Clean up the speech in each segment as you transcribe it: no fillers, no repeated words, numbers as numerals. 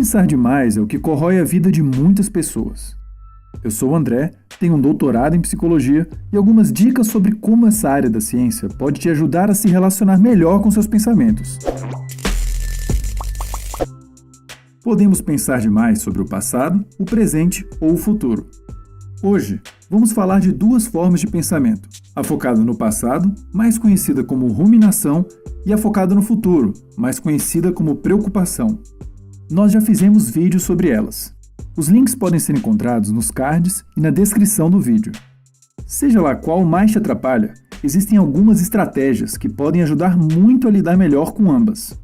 Pensar demais é o que corrói a vida de muitas pessoas. Eu sou o André, tenho um doutorado em psicologia e algumas dicas sobre como essa área da ciência pode te ajudar a se relacionar melhor com seus pensamentos. Podemos pensar demais sobre o passado, o presente ou o futuro. Hoje, vamos falar de duas formas de pensamento: a focada no passado, mais conhecida como ruminação, e a focada no futuro, mais conhecida como preocupação. Nós já fizemos vídeos sobre elas. Os links podem ser encontrados nos cards e na descrição do vídeo. Seja lá qual mais te atrapalha, existem algumas estratégias que podem ajudar muito a lidar melhor com ambas.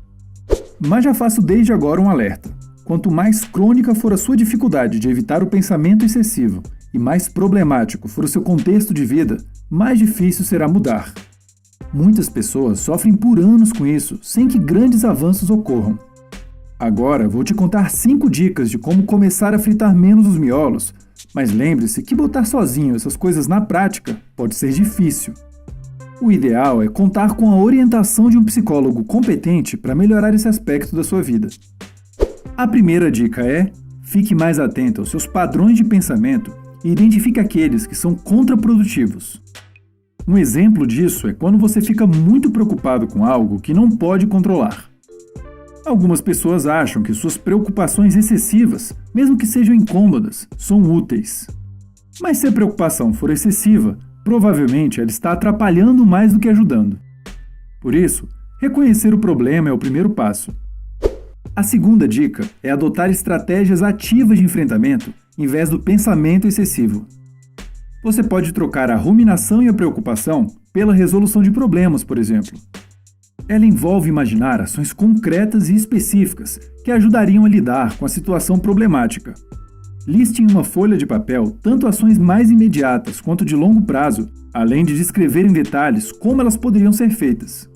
Mas já faço desde agora um alerta. Quanto mais crônica for a sua dificuldade de evitar o pensamento excessivo e mais problemático for o seu contexto de vida, mais difícil será mudar. Muitas pessoas sofrem por anos com isso, sem que grandes avanços ocorram. Agora vou te contar 5 dicas de como começar a fritar menos os miolos, mas lembre-se que botar sozinho essas coisas na prática pode ser difícil. O ideal é contar com a orientação de um psicólogo competente para melhorar esse aspecto da sua vida. A primeira dica é: fique mais atento aos seus padrões de pensamento e identifique aqueles que são contraprodutivos. Um exemplo disso é quando você fica muito preocupado com algo que não pode controlar. Algumas pessoas acham que suas preocupações excessivas, mesmo que sejam incômodas, são úteis. Mas se a preocupação for excessiva, provavelmente ela está atrapalhando mais do que ajudando. Por isso, reconhecer o problema é o primeiro passo. A segunda dica é adotar estratégias ativas de enfrentamento em vez do pensamento excessivo. Você pode trocar a ruminação e a preocupação pela resolução de problemas, por exemplo. Ela envolve imaginar ações concretas e específicas que ajudariam a lidar com a situação problemática. Liste em uma folha de papel tanto ações mais imediatas quanto de longo prazo, além de descrever em detalhes como elas poderiam ser feitas.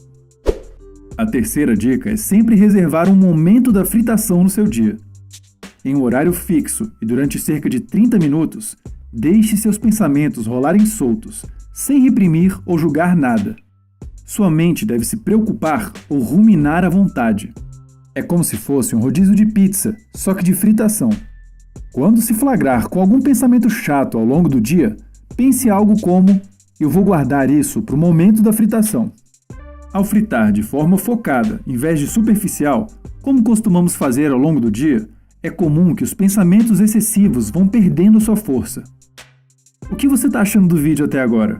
A terceira dica é sempre reservar um momento da fritação no seu dia. Em um horário fixo e durante cerca de 30 minutos, deixe seus pensamentos rolarem soltos, sem reprimir ou julgar nada. Sua mente deve se preocupar ou ruminar à vontade. É como se fosse um rodízio de pizza, só que de fritação. Quando se flagrar com algum pensamento chato ao longo do dia, pense algo como: eu vou guardar isso para o momento da fritação. Ao fritar de forma focada, em vez de superficial, como costumamos fazer ao longo do dia, é comum que os pensamentos excessivos vão perdendo sua força. O que você está achando do vídeo até agora?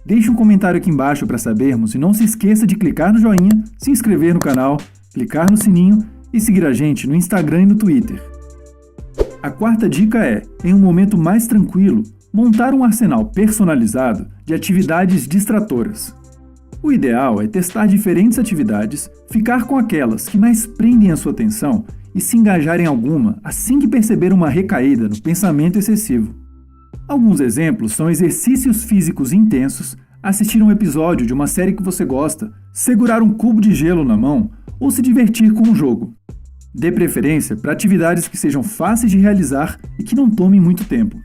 Deixe um comentário aqui embaixo para sabermos e não se esqueça de clicar no joinha, se inscrever no canal, clicar no sininho e seguir a gente no Instagram e no Twitter. A quarta dica é, em um momento mais tranquilo, montar um arsenal personalizado de atividades distratoras. O ideal é testar diferentes atividades, ficar com aquelas que mais prendem a sua atenção e se engajar em alguma assim que perceber uma recaída no pensamento excessivo. Alguns exemplos são exercícios físicos intensos, assistir um episódio de uma série que você gosta, segurar um cubo de gelo na mão ou se divertir com um jogo. Dê preferência para atividades que sejam fáceis de realizar e que não tomem muito tempo.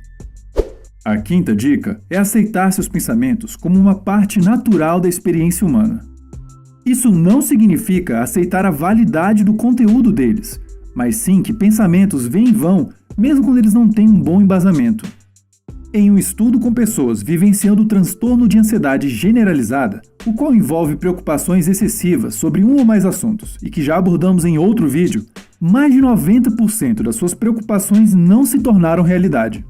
A quinta dica é aceitar seus pensamentos como uma parte natural da experiência humana. Isso não significa aceitar a validade do conteúdo deles, mas sim que pensamentos vêm e vão, mesmo quando eles não têm um bom embasamento. Em um estudo com pessoas vivenciando o transtorno de ansiedade generalizada, o qual envolve preocupações excessivas sobre um ou mais assuntos e que já abordamos em outro vídeo, mais de 90% das suas preocupações não se tornaram realidade.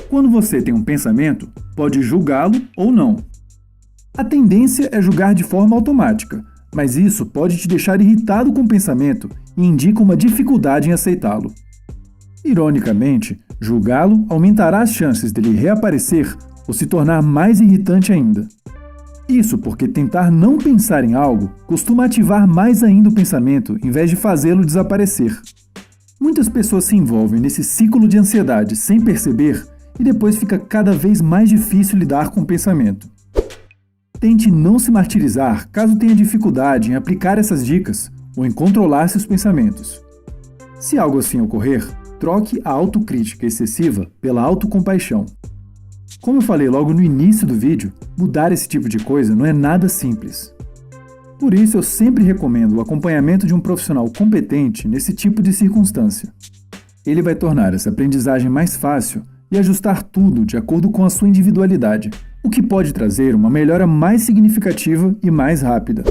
Quando você tem um pensamento, pode julgá-lo ou não. A tendência é julgar de forma automática, mas isso pode te deixar irritado com o pensamento e indica uma dificuldade em aceitá-lo. Ironicamente, julgá-lo aumentará as chances dele reaparecer ou se tornar mais irritante ainda. Isso porque tentar não pensar em algo costuma ativar mais ainda o pensamento em vez de fazê-lo desaparecer. Muitas pessoas se envolvem nesse ciclo de ansiedade sem perceber e depois fica cada vez mais difícil lidar com o pensamento. Tente não se martirizar caso tenha dificuldade em aplicar essas dicas ou em controlar seus pensamentos. Se algo assim ocorrer, troque a autocrítica excessiva pela autocompaixão. Como eu falei logo no início do vídeo, mudar esse tipo de coisa não é nada simples. Por isso, eu sempre recomendo o acompanhamento de um profissional competente nesse tipo de circunstância. Ele vai tornar essa aprendizagem mais fácil e ajustar tudo de acordo com a sua individualidade, o que pode trazer uma melhora mais significativa e mais rápida.